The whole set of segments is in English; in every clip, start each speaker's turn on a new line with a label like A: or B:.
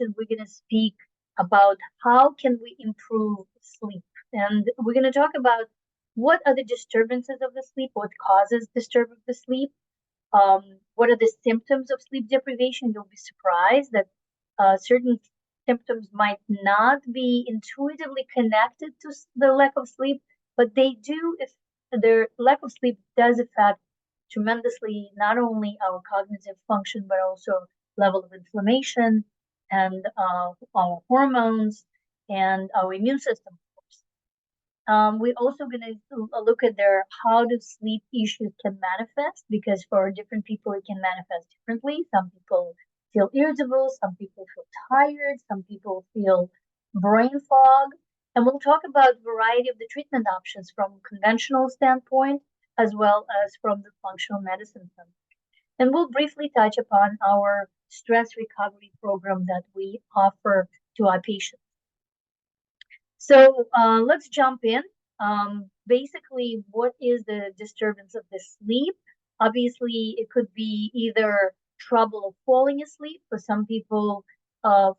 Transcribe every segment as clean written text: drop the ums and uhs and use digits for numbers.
A: session, we're going to speak about how can we improve sleep. And we're going to talk about what are the disturbances of the sleep, what causes disturb of the sleep, what are the symptoms of sleep deprivation. You'll be surprised that certain symptoms might not be intuitively connected to the lack of sleep, but they do, if their lack of sleep does affect tremendously not only our cognitive function, but also level of inflammation and our hormones and our immune system. We're also going to look at their how do sleep issues can manifest, because for different people it can manifest differently. Some people feel irritable, some people feel tired, some people feel brain fog. And we'll talk about variety of the treatment options from conventional standpoint as well as from the functional medicine standpoint. And we'll briefly touch upon our stress recovery program that we offer to our patients. So let's jump in. Basically, what is the disturbance of the sleep? Obviously, it could be either trouble falling asleep. For some people,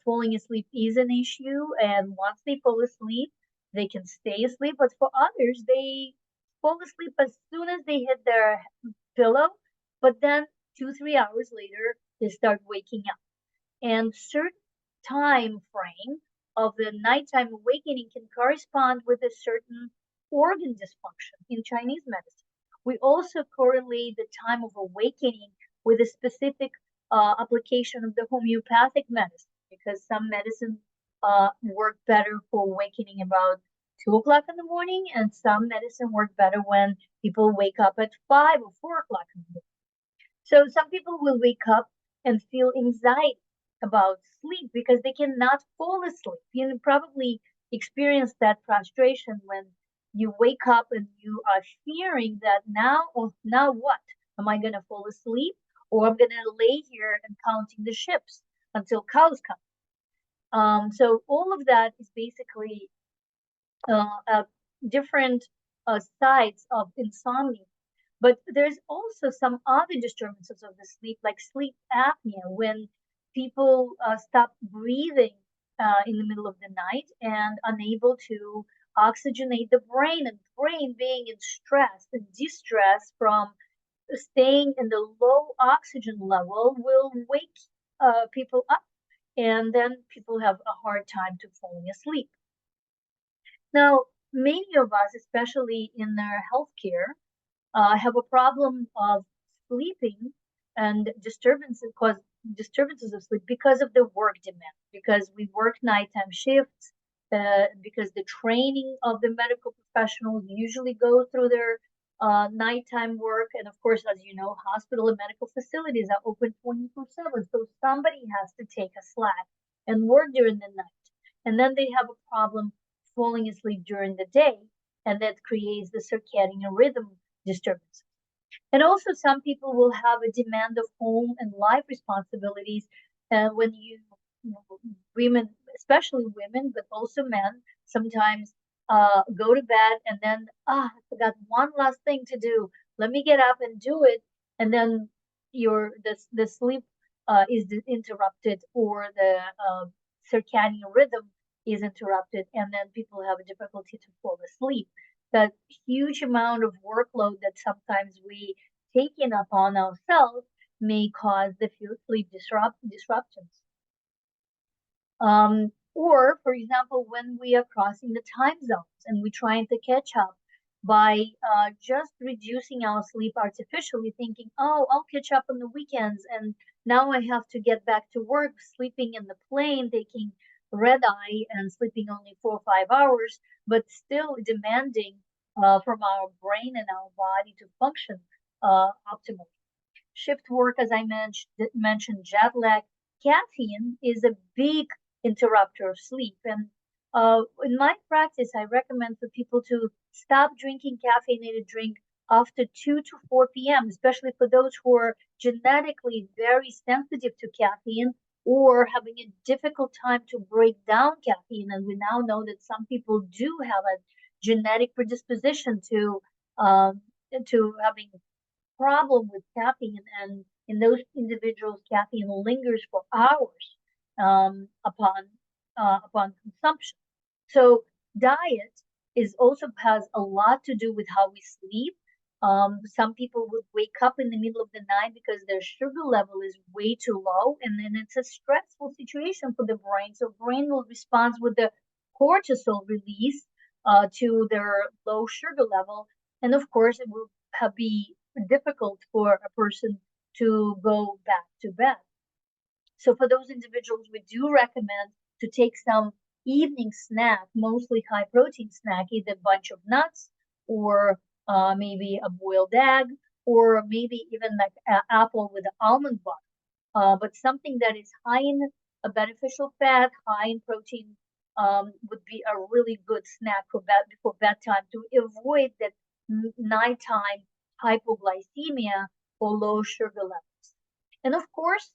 A: falling asleep is an issue, and once they fall asleep, they can stay asleep. But for others, they fall asleep as soon as they hit their pillow, but then 2, 3 hours later, they start waking up. And certain time frame of the nighttime awakening can correspond with a certain organ dysfunction in Chinese medicine. We also correlate the time of awakening with a specific application of the homeopathic medicine, because some medicine work better for awakening about 2 o'clock in the morning, and some medicine work better when people wake up at 5 or 4 o'clock in the morning. So some people will wake up and feel anxiety about sleep because they cannot fall asleep. You probably experienced that frustration when you wake up and you are fearing that now, oh, now what? Am I going to fall asleep, or I'm going to lay here and counting the ships until cows come? So all of that is basically different sides of insomnia. But there's also some other disturbances of the sleep, like sleep apnea, when people stop breathing in the middle of the night and unable to oxygenate the brain, and brain being in stress and distress from staying in the low oxygen level will wake people up, and then people have a hard time to falling asleep. Now, many of us, especially in their healthcare, have a problem of sleeping and disturbances of sleep because of the work demand, because we work nighttime shifts, because the training of the medical professionals usually go through their nighttime work. And of course, as you know, hospital and medical facilities are open 24/7. So somebody has to take a slack and work during the night. And then they have a problem falling asleep during the day, and that creates the circadian rhythm disturbances. And also, some people will have a demand of home and life responsibilities. When you, women, especially women, but also men, sometimes go to bed and then, I forgot one last thing to do. Let me get up and do it. And then the sleep is interrupted, or the circadian rhythm is interrupted, and then people have a difficulty to fall asleep. That huge amount of workload that sometimes we take in upon ourselves may cause the sleep disruptions. Or, for example, when we are crossing the time zones and we're trying to catch up by just reducing our sleep artificially, thinking, oh, I'll catch up on the weekends, and now I have to get back to work, sleeping in the plane, taking red eye and sleeping only 4 or 5 hours, but still demanding from our brain and our body to function optimally. Shift work, as I mentioned, jet lag, caffeine is a big interrupter of sleep. And in my practice, I recommend for people to stop drinking caffeinated drink after 2 to 4 p.m., especially for those who are genetically very sensitive to caffeine or having a difficult time to break down caffeine. And we now know that some people do have a genetic predisposition to having problem with caffeine, and in those individuals, caffeine lingers for hours. upon consumption. So diet is also has a lot to do with how we sleep. Some people would wake up in the middle of the night because their sugar level is way too low, and then it's a stressful situation for the brain. So brain will respond with the cortisol release to their low sugar level, and of course it will be difficult for a person to go back to bed. So for those individuals, we do recommend to take some evening snack, mostly high protein snack, either a bunch of nuts or maybe a boiled egg, or maybe even like an apple with almond butter. But something that is high in a beneficial fat, high in protein, would be a really good snack for before bedtime to avoid that nighttime hypoglycemia or low sugar levels. And of course,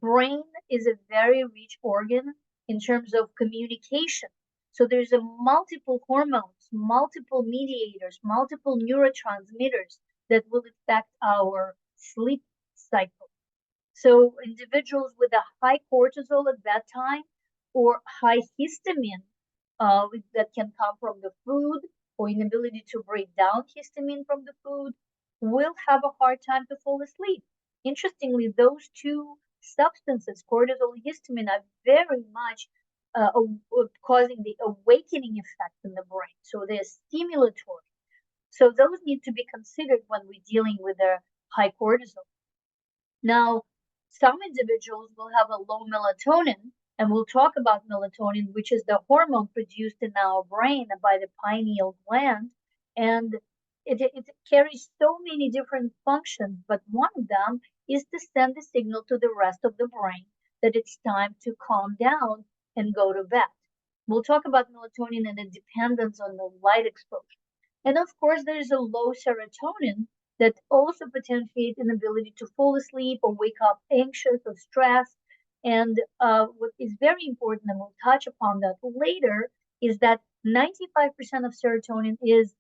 A: brain is a very rich organ in terms of communication. So there's a multiple hormones, multiple mediators, multiple neurotransmitters that will affect our sleep cycle. So individuals with a high cortisol at bedtime or high histamine that can come from the food or inability to break down histamine from the food will have a hard time to fall asleep. Interestingly, those two substances, cortisol and histamine, are very much causing the awakening effect in the brain. So they're stimulatory. So those need to be considered when we're dealing with a high cortisol. Now, some individuals will have a low melatonin, and we'll talk about melatonin, which is the hormone produced in our brain by the pineal gland. And it carries so many different functions, but one of them is to send a signal to the rest of the brain that it's time to calm down and go to bed. We'll talk about melatonin and the dependence on the light exposure. And of course, there's a low serotonin that also potentiate an ability to fall asleep or wake up anxious or stressed. And what is very important, and we'll touch upon that later, is that 95% of serotonin is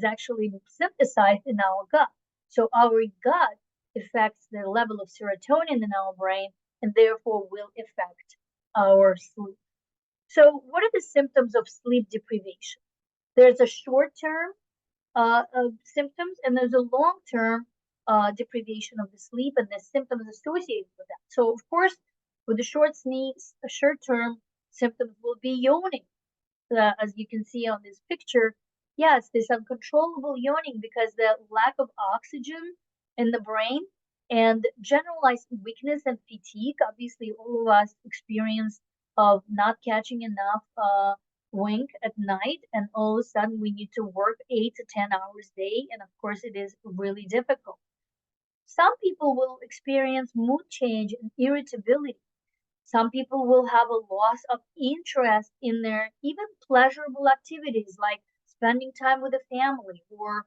A: actually synthesized in our gut. So our gut affects the level of serotonin in our brain and therefore will affect our sleep. So what are the symptoms of sleep deprivation? There's a short term symptoms, and there's a long-term deprivation of the sleep and the symptoms associated with that. So, of course, with the short-term symptoms will be yawning, as you can see on this picture. Yes, there's uncontrollable yawning because the lack of oxygen in the brain and generalized weakness and fatigue. Obviously, all of us experience of not catching enough wink at night, and all of a sudden we need to work 8 to 10 hours a day, and of course it is really difficult. Some people will experience mood change and irritability. Some people will have a loss of interest in their even pleasurable activities like spending time with the family or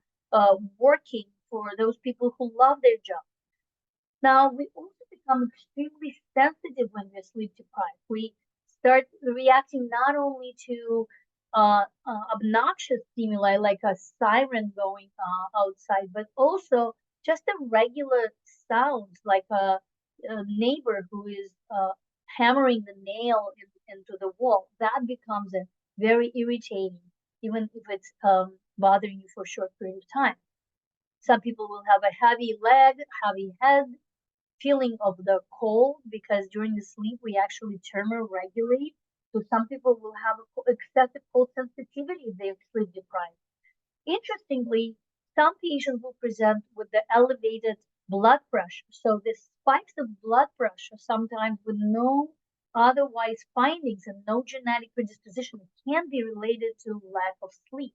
A: working, for those people who love their job. Now, we also become extremely sensitive when we're sleep deprived. We start reacting not only to obnoxious stimuli like a siren going outside, but also just the regular sounds like a neighbor who is hammering the nail into the wall. That becomes a very irritating, even if it's bothering you for a short period of time. Some people will have a heavy leg, heavy head, feeling of the cold because during the sleep we actually thermoregulate. So some people will have excessive cold sensitivity if they're sleep deprived. Interestingly, some patients will present with the elevated blood pressure. So the spikes of blood pressure, sometimes with no otherwise findings and no genetic predisposition, can be related to lack of sleep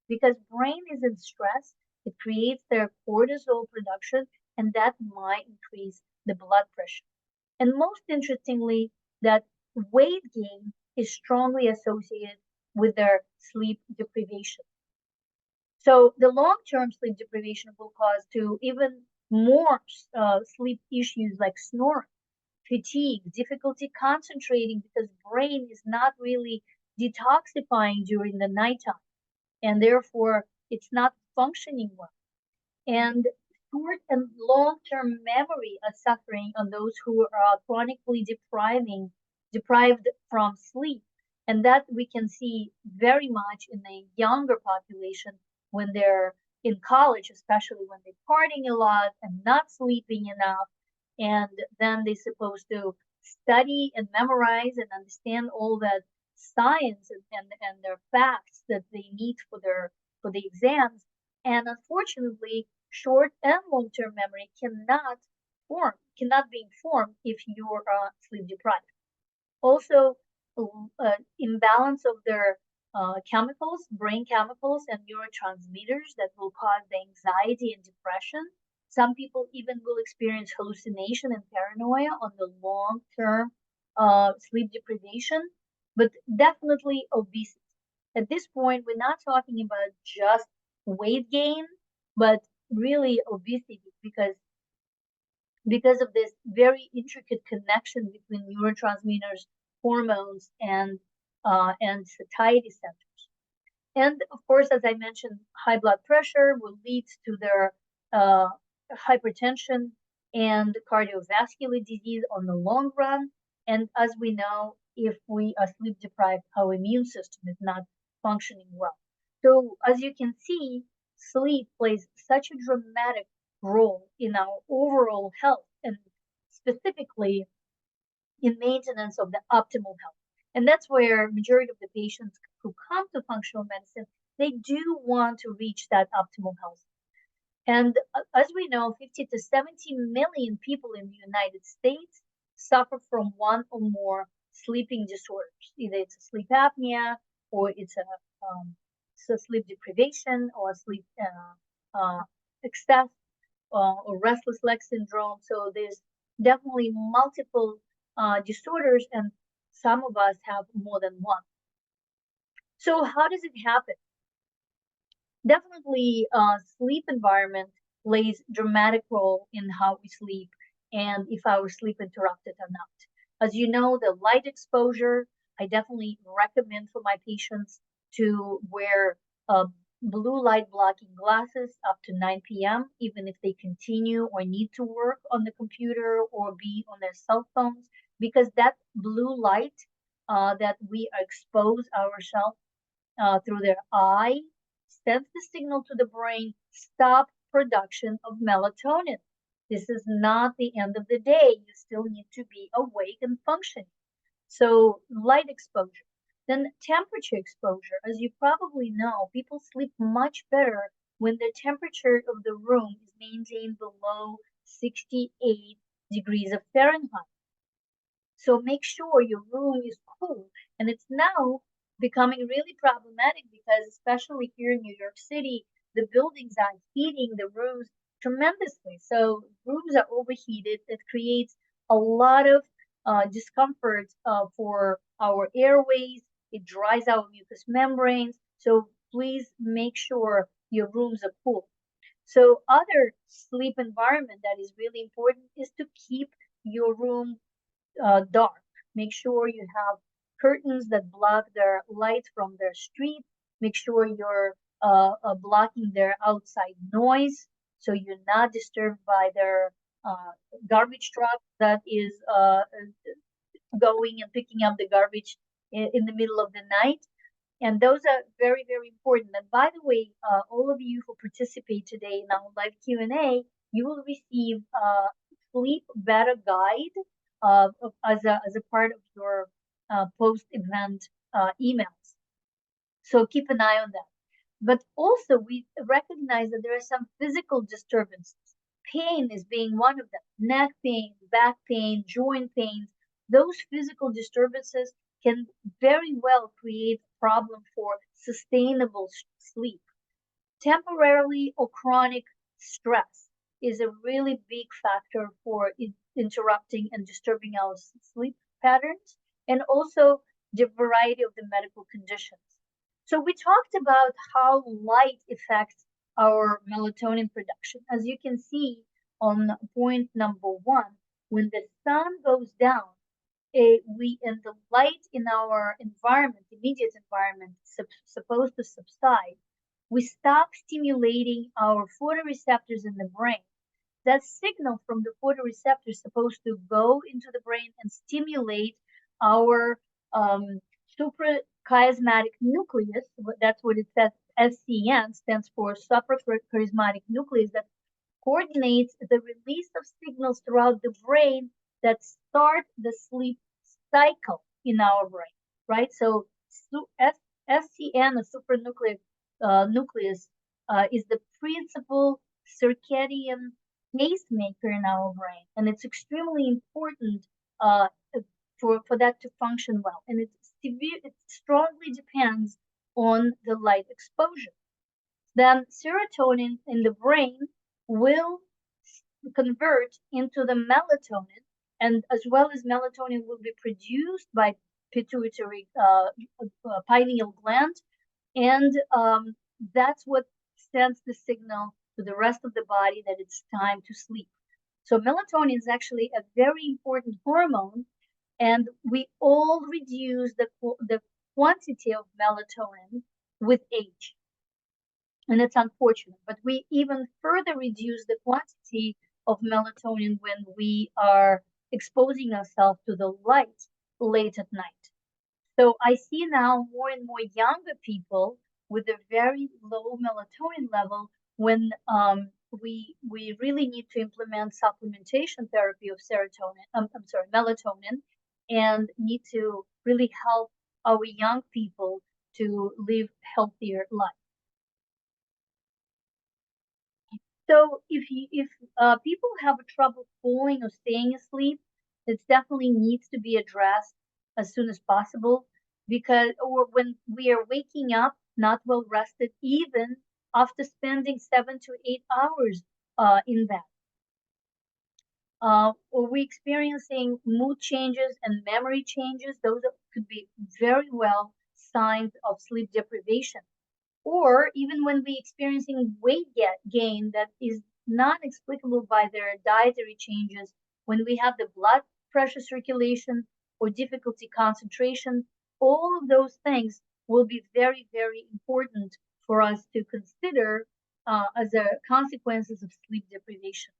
A: because brain is in stress. It creates their cortisol production, and that might increase the blood pressure. And most interestingly, that weight gain is strongly associated with their sleep deprivation. So the long-term sleep deprivation will cause to even more sleep issues like snoring, fatigue, difficulty concentrating because brain is not really detoxifying during the nighttime, and therefore it's not functioning well. And short and long-term memory are suffering on those who are chronically deprived from sleep. And that we can see very much in the younger population when they're in college, especially when they're partying a lot and not sleeping enough. And then they're supposed to study and memorize and understand all that science and their facts that they need for the exams. And unfortunately, short and long-term memory cannot be informed if you're sleep deprived. Also, imbalance of their chemicals, brain chemicals, and neurotransmitters that will cause the anxiety and depression. Some people even will experience hallucination and paranoia on the long term sleep deprivation, but definitely obesity. At this point, we're not talking about just weight gain, but really obesity because of this very intricate connection between neurotransmitters, hormones, and satiety centers. And of course, as I mentioned, high blood pressure will lead to their uh, hypertension and cardiovascular disease on the long run. And as we know, if we are sleep deprived, our immune system is not functioning well. So, as you can see, sleep plays such a dramatic role in our overall health and specifically in maintenance of the optimal health. And that's where majority of the patients who come to functional medicine, they do want to reach that optimal health. And as we know, 50 to 70 million people in the United States suffer from one or more sleeping disorders. Either it's a sleep apnea, or it's a sleep deprivation, or sleep excess, or restless leg syndrome. So there's definitely multiple disorders, and some of us have more than one. So how does it happen? Definitely, sleep environment plays dramatic role in how we sleep and if our sleep interrupted or not. As you know, the light exposure, I definitely recommend for my patients to wear blue light blocking glasses up to 9 p.m., even if they continue or need to work on the computer or be on their cell phones, because that blue light that we expose ourselves through their eye sends the signal to the brain, stop production of melatonin. This is not the end of the day. You still need to be awake and functioning. So light exposure. Then temperature exposure. As you probably know, people sleep much better when the temperature of the room is maintained below 68 degrees of Fahrenheit. So make sure your room is cool. And it's now becoming really problematic because, especially here in New York City, the buildings are heating the rooms tremendously. So rooms are overheated. It creates a lot of discomfort for our airways. It dries out mucous membranes. So please make sure your rooms are cool. So other sleep environment that is really important is to keep your room dark. Make sure you have curtains that block their light from their street. Make sure you're blocking their outside noise so you're not disturbed by their uh, garbage truck that is going and picking up the garbage in the middle of the night. And those are very, very important. And by the way, all of you who participate today in our live Q&A, you will receive a sleep better guide as a part of your post-event emails. So keep an eye on that. But also, we recognize that there are some physical disturbances. Pain is being one of them. Neck pain, back pain, joint pains. Those physical disturbances can very well create a problem for sustainable sleep. Temporarily or chronic stress is a really big factor for interrupting and disturbing our sleep patterns, and also the variety of the medical conditions. So we talked about how light affects our melatonin production. As you can see on point number one, when the sun goes down, we and the light in our environment, immediate environment, supposed to subside, we stop stimulating our photoreceptors in the brain. That signal from the photoreceptor is supposed to go into the brain and stimulate our suprachiasmatic nucleus. That's what it says. SCN stands for suprachiasmatic nucleus, that coordinates the release of signals throughout the brain that start the sleep cycle in our brain, right? So SCN, a supranuclear nucleus, is the principal circadian pacemaker in our brain, and it's extremely important uh, for that to function well. And it strongly depends on the light exposure. Then serotonin in the brain will convert into the melatonin, and as well as melatonin will be produced by pituitary pineal gland, and that's what sends the signal to the rest of the body that it's time to sleep. So melatonin is actually a very important hormone, and we all reduce the quantity of melatonin with age. And it's unfortunate, but we even further reduce the quantity of melatonin when we are exposing ourselves to the light late at night. So I see now more and more younger people with a very low melatonin level when we really need to implement supplementation therapy of serotonin. I'm sorry, melatonin, and need to really help our young people to live healthier life. So if people have trouble falling or staying asleep, it definitely needs to be addressed as soon as possible, because or when we are waking up not well rested, even after spending 7 to 8 hours in bed. Or we experiencing mood changes and memory changes, those could be very well signs of sleep deprivation. Or even when we experiencing gain that is not explicable by their dietary changes, when we have the blood pressure circulation or difficulty concentration, all of those things will be very, very important for us to consider as a consequences of sleep deprivation.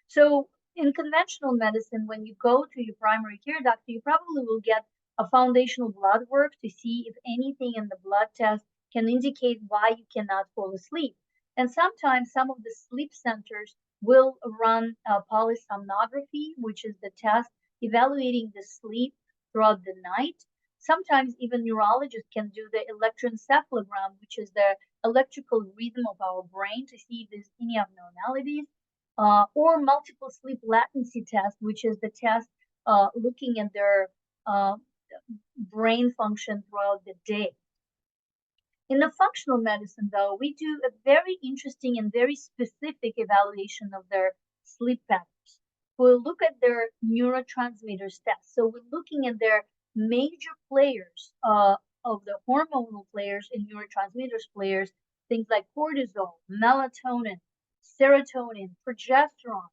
A: So in conventional medicine, when you go to your primary care doctor, you probably will get a foundational blood work to see if anything in the blood test can indicate why you cannot fall asleep. And sometimes some of the sleep centers will run polysomnography, which is the test evaluating the sleep throughout the night. Sometimes even neurologists can do the electroencephalogram, which is the electrical rhythm of our brain, to see if there's any abnormalities, or multiple sleep latency test, which is the test looking at their uh, brain function throughout the day. In the functional medicine, though, we do a very interesting and very specific evaluation of their sleep patterns. We'll look at their neurotransmitters test. So we're looking at their major players of the hormonal players and neurotransmitters players, things like cortisol, melatonin, serotonin, progesterone,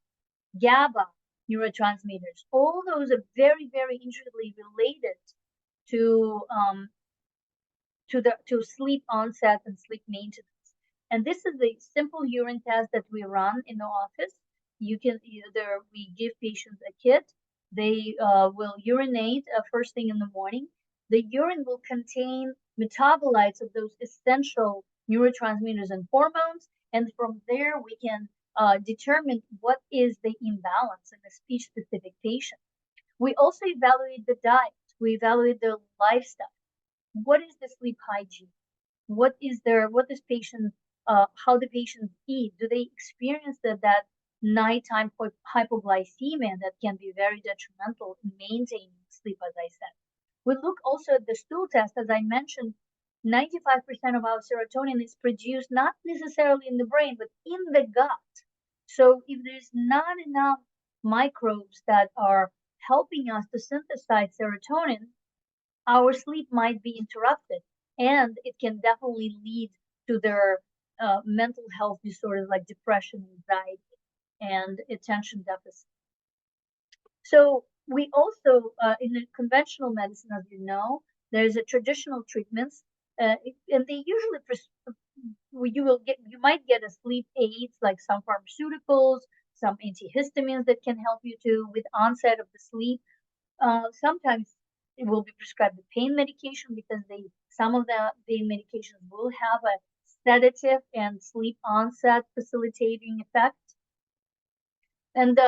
A: GABA neurotransmitters. All those are very, very intricately related to to sleep onset and sleep maintenance. And this is a simple urine test that we run in the office. You can either we give patients a kit. They will urinate first thing in the morning. The urine will contain metabolites of those essential neurotransmitters and hormones, and from there we can determine what is the imbalance in a speech-specific patient. We also evaluate the diet. We evaluate their lifestyle. What is the sleep hygiene? What is patient, how the patients eat? Do they experience that nighttime hypoglycemia that can be very detrimental in maintaining sleep, as I said? We look also at the stool test. As I mentioned, 95% of our serotonin is produced not necessarily in the brain, but in the gut. So if there's not enough microbes that are helping us to synthesize serotonin, our sleep might be interrupted, and it can definitely lead to their mental health disorders like depression, anxiety, and attention deficit. So we also, in the conventional medicine, as you know, there's a traditional treatments, and they usually you might get a sleep aids like some pharmaceuticals, some antihistamines that can help you to with onset of the sleep. Sometimes it will be prescribed the pain medication because some of the pain medications will have a sedative and sleep onset facilitating effect. And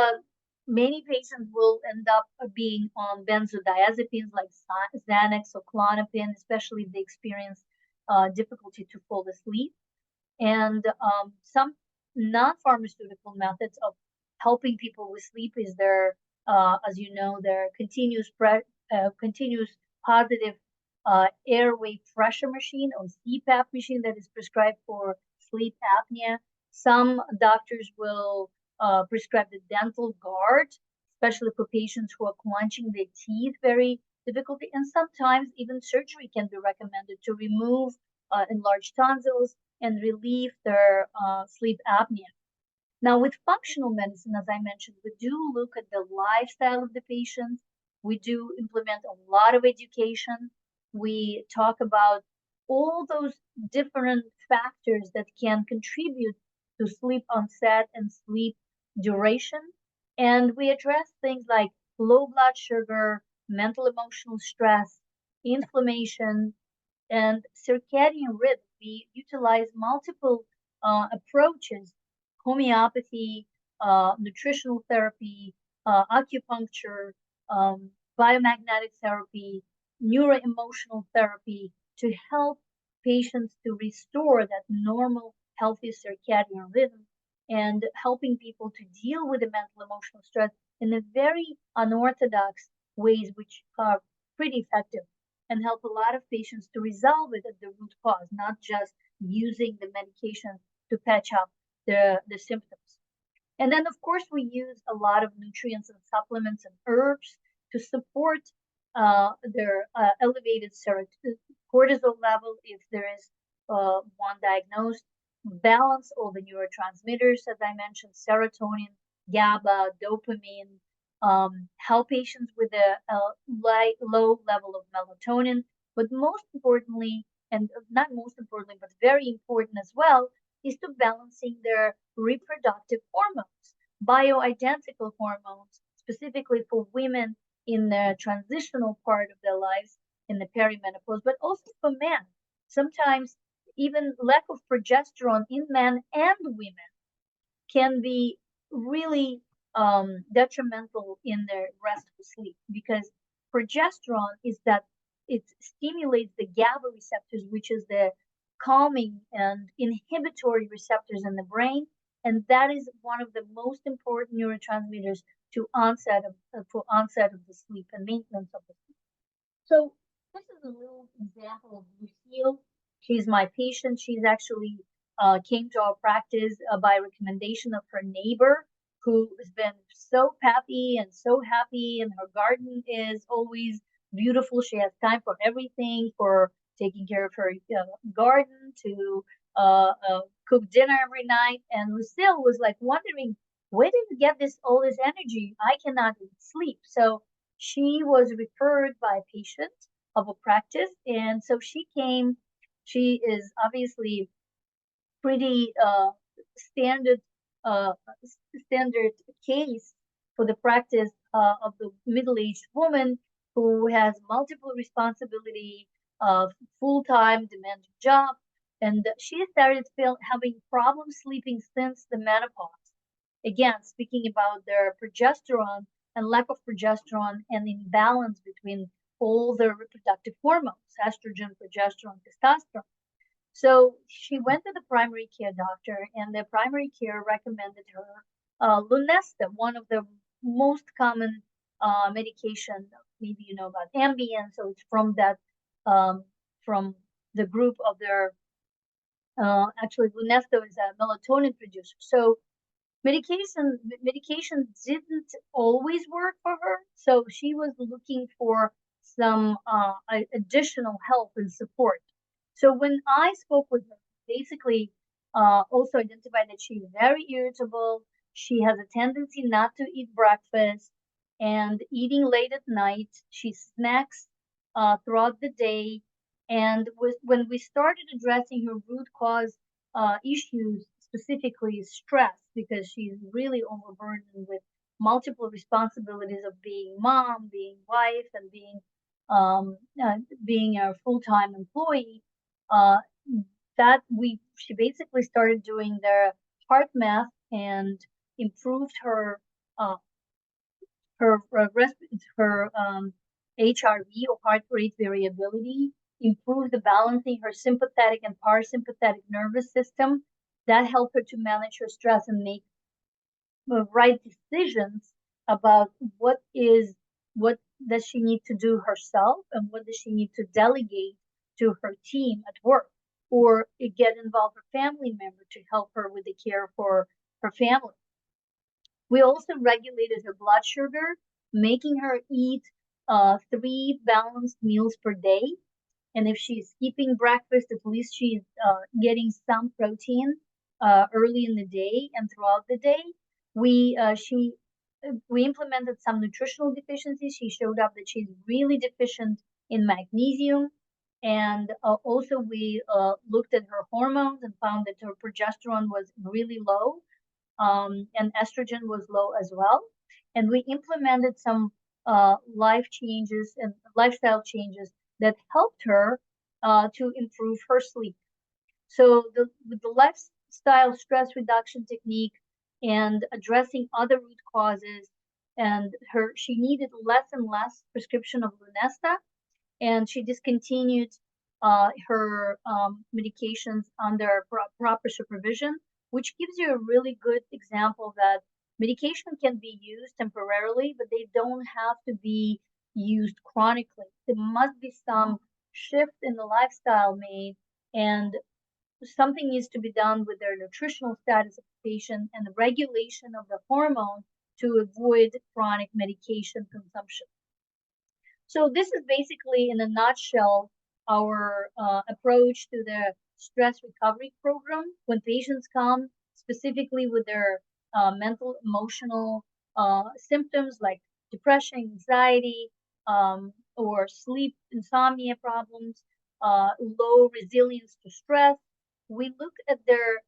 A: many patients will end up being on benzodiazepines like Xanax or Klonopin, especially if they experience difficulty to fall asleep. And some non-pharmaceutical methods of helping people with sleep is as you know, their continuous positive airway pressure machine or CPAP machine that is prescribed for sleep apnea. Some doctors will prescribe the dental guard, especially for patients who are clenching their teeth very difficultly. And sometimes even surgery can be recommended to remove enlarged tonsils and relieve their sleep apnea. Now, with functional medicine, as I mentioned, we do look at the lifestyle of the patient. We do implement a lot of education. We talk about all those different factors that can contribute to sleep onset and sleep duration. And we address things like low blood sugar, mental emotional stress, inflammation, and circadian rhythm. We utilize multiple approaches: homeopathy, nutritional therapy, acupuncture, biomagnetic therapy, neuroemotional therapy to help patients to restore that normal, healthy circadian rhythm and helping people to deal with the mental emotional stress in a very unorthodox ways, which are pretty effective and help a lot of patients to resolve it at the root cause, not just using the medication to patch up the symptoms. And then, of course, we use a lot of nutrients and supplements and herbs to support their elevated cortisol level if there is one diagnosed, balance all the neurotransmitters, as I mentioned, serotonin, GABA, dopamine, help patients with low level of melatonin, but most importantly, and not most importantly, but very important as well, is to balancing their reproductive hormones, bioidentical hormones, specifically for women in the transitional part of their lives in the perimenopause, but also for men. Sometimes even lack of progesterone in men and women can be really detrimental in their restful sleep because progesterone is that it stimulates the GABA receptors, which is the calming and inhibitory receptors in the brain, and that is one of the most important neurotransmitters to for onset of the sleep and maintenance of the sleep. So this is a little example of Lucille. She's my patient. She's actually came to our practice by recommendation of her neighbor, who has been so peppy and so happy, and her garden is always beautiful. She has time for everything, for taking care of her garden, to cook dinner every night. And Lucille was like wondering, where did you get all this energy? I cannot sleep. So she was referred by a patient of a practice, and so she came. She is obviously pretty standard uh, standard case for the practice of the middle-aged woman who has multiple responsibility, full-time demanding job, and she started having problems sleeping since the menopause. Again, speaking about their progesterone and lack of progesterone and imbalance between all the reproductive hormones, estrogen, progesterone, testosterone. So she went to the primary care doctor, and the primary care recommended her Lunesta, one of the most common medication. Maybe you know about Ambien, so it's from that from the group of their. Actually, Lunesta is a melatonin producer. So medication didn't always work for her, so she was looking for some additional help and support. So when I spoke with her, basically also identified that she's very irritable. She has a tendency not to eat breakfast and eating late at night. She snacks throughout the day. And when we started addressing her root cause issues, specifically stress, because she's really overburdened with multiple responsibilities of being mom, being wife, and um, being a full-time employee. Uh, that she basically started doing the heart math and improved uh, her HRV, or heart rate variability, improved the balancing her sympathetic and parasympathetic nervous system. That helped her to manage her stress and make the right decisions about what does she need to do herself and what does she need to delegate to her team at work, or get involved a family member to help her with the care for her family. We also regulated her blood sugar, making her eat 3 balanced meals per day. And if she's skipping breakfast, at least she's getting some protein early in the day and throughout the day. We implemented some nutritional deficiencies. She showed up that she's really deficient in magnesium, and also we looked at her hormones and found that her progesterone was really low, and estrogen was low as well. And we implemented some life changes and lifestyle changes that helped her to improve her sleep. So with the lifestyle stress reduction technique and addressing other root causes, and she needed less and less prescription of Lunesta, and she discontinued her medications under proper supervision, which gives you a really good example that medication can be used temporarily, but they don't have to be used chronically. There must be some shift in the lifestyle made, and something needs to be done with their nutritional status of the patient and the regulation of the hormone to avoid chronic medication consumption. So this is basically, in a nutshell, our approach to the stress recovery program. When patients come specifically with their mental, emotional symptoms like depression, anxiety, or sleep insomnia problems, low resilience to stress, we look at their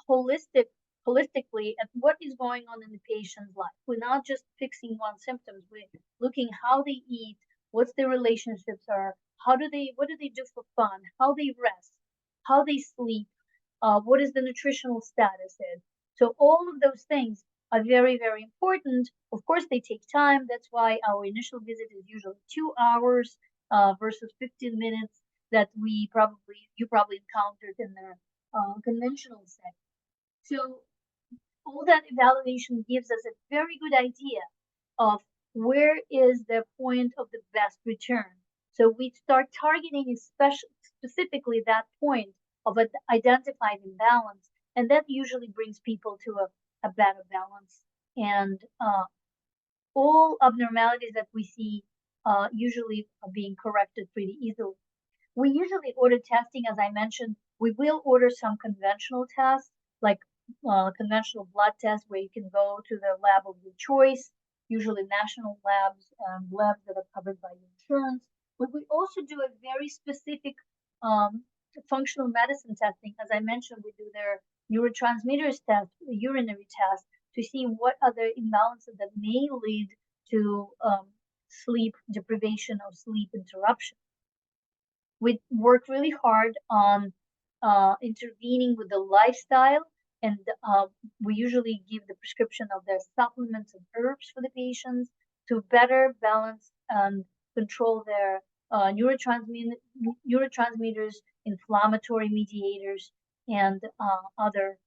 A: holistic holistically at what is going on in the patient's life. We're not just fixing one symptom. We're looking how they eat, what's their relationships are, what do they do for fun, how they rest, how they sleep, what is the nutritional status is. So all of those things are very, very important. Of course, they take time. That's why our initial visit is usually 2 hours versus 15 minutes that you probably encountered in the conventional setting. So all that evaluation gives us a very good idea of where is the point of the best return. So we start targeting specifically that point of an identified imbalance, and that usually brings people to a better balance. And all abnormalities that we see usually are being corrected pretty easily. We usually order testing, as I mentioned. We will order some conventional tests, like conventional blood tests, where you can go to the lab of your choice, usually national labs, labs that are covered by insurance. But we also do a very specific um, functional medicine testing. As I mentioned, we do their neurotransmitters test, the urinary test, to see what other imbalances that may lead to sleep deprivation or sleep interruption. We work really hard on intervening with the lifestyle, and we usually give the prescription of their supplements and herbs for the patients to better balance and control their neurotransmitters, inflammatory mediators, and other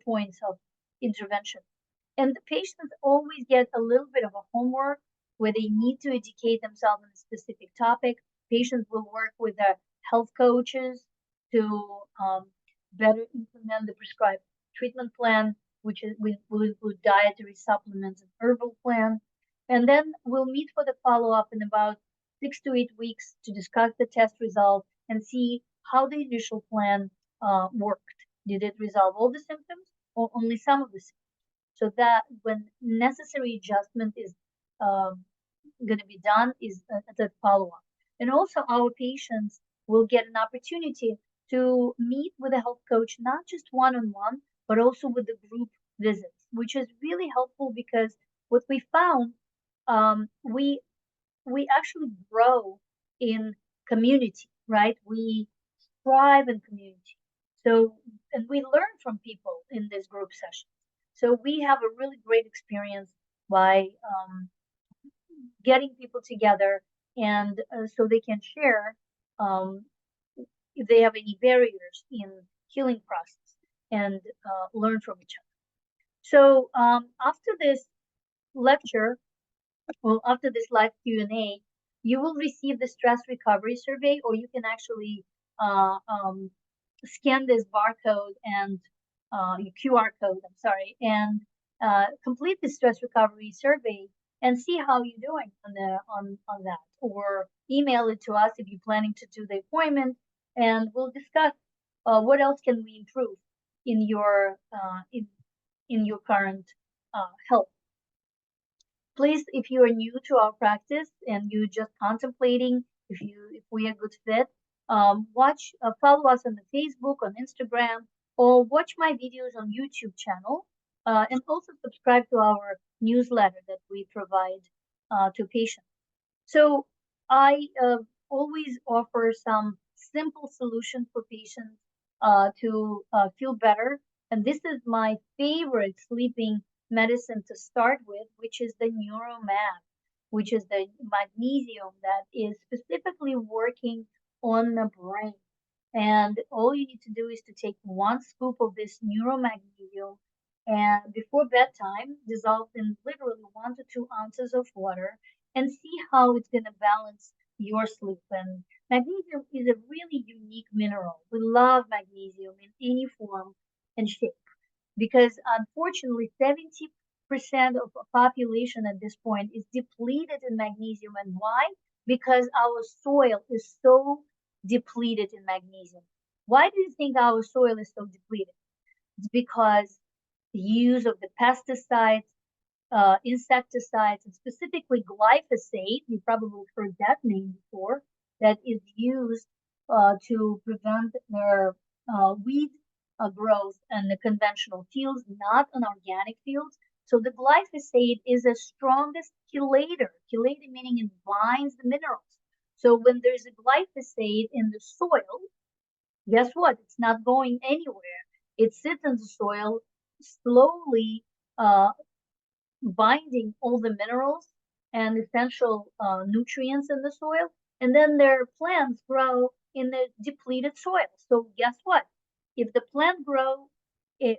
A: points of intervention. And the patients always get a little bit of a homework where they need to educate themselves on a specific topic. Patients will work with their health coaches to better implement the prescribed treatment plan, which will include dietary supplements and herbal plan. And then we'll meet for the follow-up in about 6 to 8 weeks to discuss the test result and see how the initial plan worked. Did it resolve all the symptoms or only some of the symptoms? So that when necessary adjustment is going to be done is the follow-up. And also our patients will get an opportunity to meet with a health coach, not just one-on-one, but also with the group visits, which is really helpful because what we found, um, we we actually grow in community, right? We thrive in community. So, and we learn from people in this group session. So we have a really great experience by getting people together, and so they can share um, if they have any barriers in healing process, and learn from each other. So after this lecture, well, after this live Q&A, you will receive the stress recovery survey, or you can actually uh, um, scan this barcode and QR code, I'm sorry, and complete the stress recovery survey and see how you're doing on on that, or email it to us if you're planning to do the appointment, and we'll discuss what else can we improve in your in your current health. Please, if you are new to our practice and you're just contemplating if we are a good fit, follow us on the Facebook, on Instagram, or watch my videos on YouTube channel, and also subscribe to our newsletter that we provide to patients. So I always offer some simple solutions for patients to feel better. And this is my favorite sleeping medicine to start with, which is the neuromag, which is the magnesium that is specifically working on the brain. And all you need to do is to take one scoop of this neuromagnesium and before bedtime, dissolve in literally 1 to 2 ounces of water and see how it's going to balance your sleep. And magnesium is a really unique mineral. We love magnesium in any form and shape because unfortunately 70% of the population at this point is depleted in magnesium. And why? Because our soil is so depleted in magnesium. Why do you think our soil is so depleted? It's because the use of the pesticides, insecticides, and specifically glyphosate, you probably heard that name before, that is used to prevent their weed growth in the conventional fields, not on organic fields. So the glyphosate is the strongest chelator, chelator meaning it binds the minerals. So when there's a glyphosate in the soil, guess what? It's not going anywhere. It sits in the soil, slowly uh, binding all the minerals and essential nutrients in the soil, and then their plants grow in the depleted soil. So guess what? If the plants grow in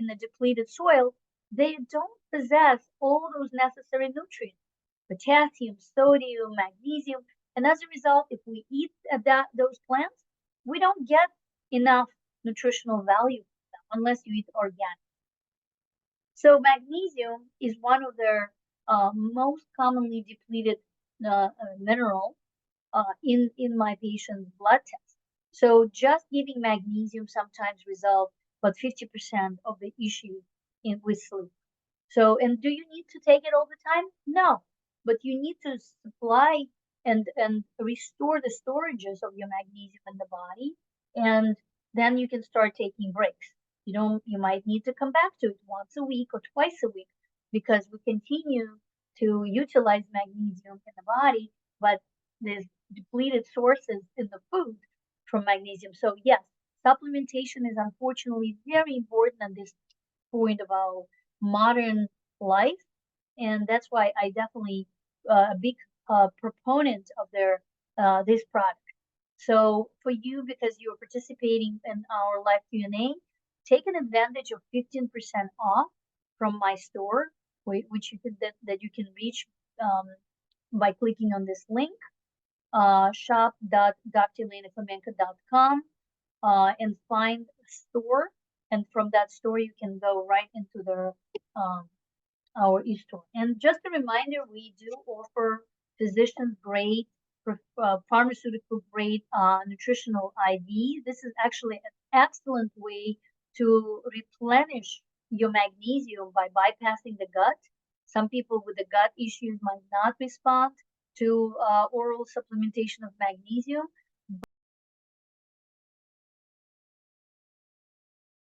A: the depleted soil, they don't possess all those necessary nutrients, potassium, sodium, magnesium, and as a result, if we eat those plants, we don't get enough nutritional value from them unless you eat organic. So magnesium is one of their most commonly depleted mineral in my patient's blood test. So just giving magnesium sometimes resolve about 50% of the issue with sleep. So, and do you need to take it all the time? No, but you need to supply and restore the storages of your magnesium in the body, and then you can start taking breaks. You might need to come back to it once a week or twice a week because we continue to utilize magnesium in the body, but there's depleted sources in the food from magnesium. So yes, supplementation is unfortunately very important at this point of our modern life, and that's why I definitely a big proponent of their this product. So for you, because you're participating in our live Q&A, take an advantage of 15% off from my store, which you can that you can reach by clicking on this link, shop.drlenaklimenko.com, and find a store. And from that store, you can go right into um, our e-store. And just a reminder, we do offer physician grade, pharmaceutical grade nutritional IV. This is actually an excellent way to replenish your magnesium by bypassing the gut. Some people with the gut issues might not respond to oral supplementation of magnesium.